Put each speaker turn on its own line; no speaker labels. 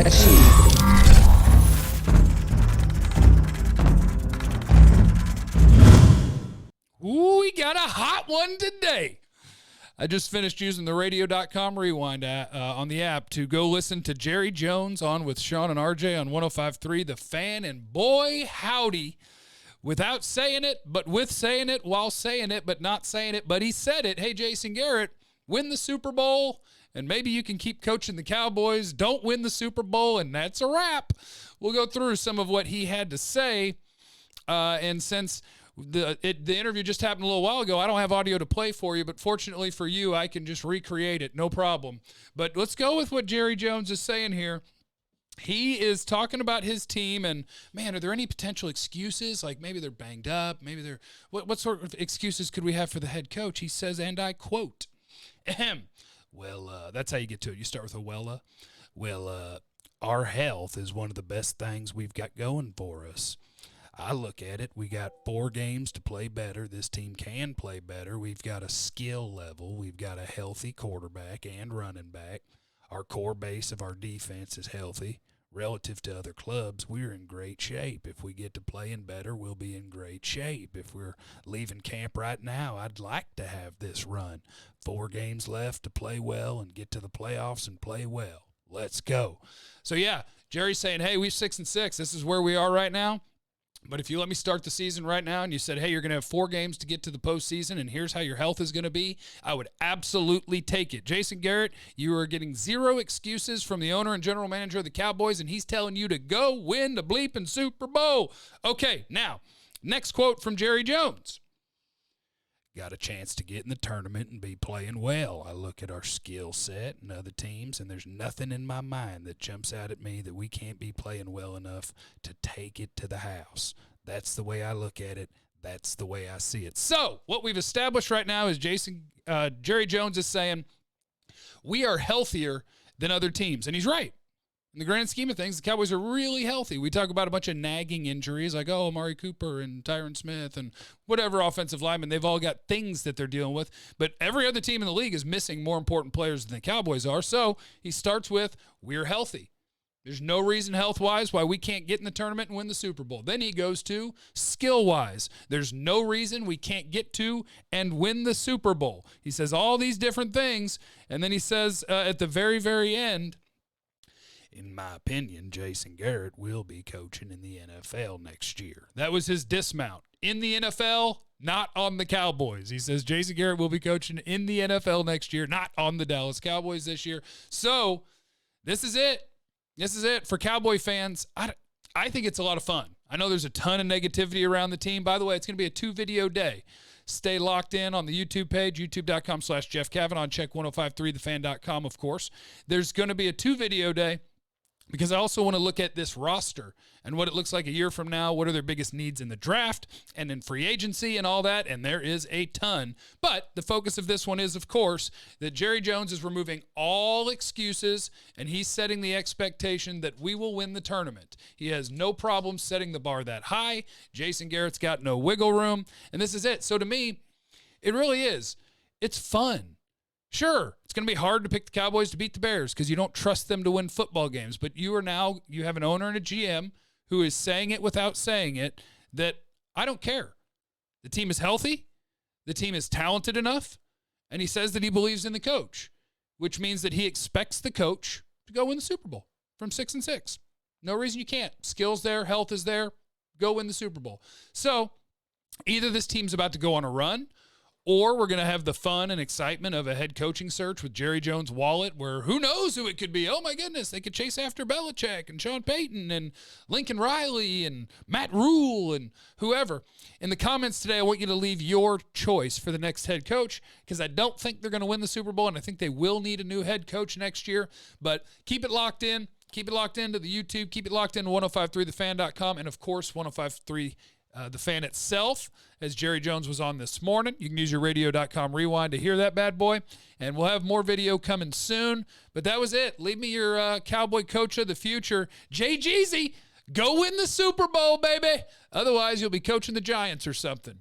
machine.
Ooh, we got a hot one today. I just finished using the radio.com rewind on the app to go listen to Jerry Jones on with Sean and RJ on 105.3 The Fan, and boy, howdy, without saying it, but with saying it, while saying it, but not saying it, but he said it. Hey, Jason Garrett, win the Super Bowl, and maybe you can keep coaching the Cowboys. Don't win the Super Bowl, and that's a wrap. We'll go through some of what he had to say, and since the interview just happened a little while ago, I don't have audio to play for you, but fortunately for you, I can just recreate it, no problem. But let's go with what Jerry Jones is saying here. He is talking about his team, and man, are there any potential excuses? Like maybe they're banged up, maybe they're what sort of excuses could we have for the head coach? He says, and I quote, well, that's how you get to it. You start with a well, our health is one of the best things we've got going for us. I look at it, we got 4 games to play better. This team can play better. We've got a skill level. We've got a healthy quarterback and running back. Our core base of our defense is healthy. Relative to other clubs, we're in great shape. If we get to playing better, we'll be in great shape. If we're leaving camp right now, I'd like to have this run. 4 games left to play well and get to the playoffs and play well. Let's go. So, yeah, Jerry's saying, hey, we're 6-6. This is where we are right now. But if you let me start the season right now and you said, hey, you're going to have 4 games to get to the postseason and here's how your health is going to be, I would absolutely take it. Jason Garrett, you are getting 0 excuses from the owner and general manager of the Cowboys, and he's telling you to go win the bleeping Super Bowl. Okay, now, next quote from Jerry Jones. Got a chance to get in the tournament and be playing well. I look at our skill set and other teams, and there's nothing in my mind that jumps out at me that we can't be playing well enough to take it to the house. That's the way I look at it. That's the way I see it. So what we've established right now is Jerry Jones is saying we are healthier than other teams, and he's right. In the grand scheme of things, the Cowboys are really healthy. We talk about a bunch of nagging injuries like, Amari Cooper and Tyron Smith and whatever offensive linemen. They've all got things that they're dealing with. But every other team in the league is missing more important players than the Cowboys are. So he starts with, we're healthy. There's no reason health-wise why we can't get in the tournament and win the Super Bowl. Then he goes to skill-wise. There's no reason we can't get to and win the Super Bowl. He says all these different things, and then he says at the very, very end, in my opinion, Jason Garrett will be coaching in the NFL next year. That was his dismount. In the NFL, not on the Cowboys. He says Jason Garrett will be coaching in the NFL next year, not on the Dallas Cowboys this year. So this is it. This is it for Cowboy fans. I think it's a lot of fun. I know there's a ton of negativity around the team. By the way, it's going to be a 2-video day. Stay locked in on the YouTube page, youtube.com/Jeff Kavanaugh. Check 1053thefan.com, of course. There's going to be a 2-video day, because I also want to look at this roster and what it looks like a year from now. What are their biggest needs in the draft and in free agency and all that? And there is a ton. But the focus of this one is, of course, that Jerry Jones is removing all excuses, and he's setting the expectation that we will win the tournament. He has no problem setting the bar that high. Jason Garrett's got no wiggle room. And this is it. So to me, it really is. It's fun. Sure, it's going to be hard to pick the Cowboys to beat the Bears because you don't trust them to win football games. But you have an owner and a GM who is saying it without saying it that I don't care. The team is healthy. The team is talented enough. And he says that he believes in the coach, which means that he expects the coach to go win the Super Bowl from 6-6. No reason you can't. Skills there, health is there. Go win the Super Bowl. So either this team's about to go on a run, or we're going to have the fun and excitement of a head coaching search with Jerry Jones' wallet, where who knows who it could be. Oh, my goodness, they could chase after Belichick and Sean Payton and Lincoln Riley and Matt Rule and whoever. In the comments today, I want you to leave your choice for the next head coach, because I don't think they're going to win the Super Bowl, and I think they will need a new head coach next year. But keep it locked in. Keep it locked into the YouTube. Keep it locked into 1053thefan.com, and, of course, 1053 The Fan itself, as Jerry Jones was on this morning. You can use your radio.com rewind to hear that bad boy, and we'll have more video coming soon. But that was it. Leave me your Cowboy coach of the future, Jay Jeezy. Go win the Super Bowl, baby. Otherwise, you'll be coaching the Giants or something.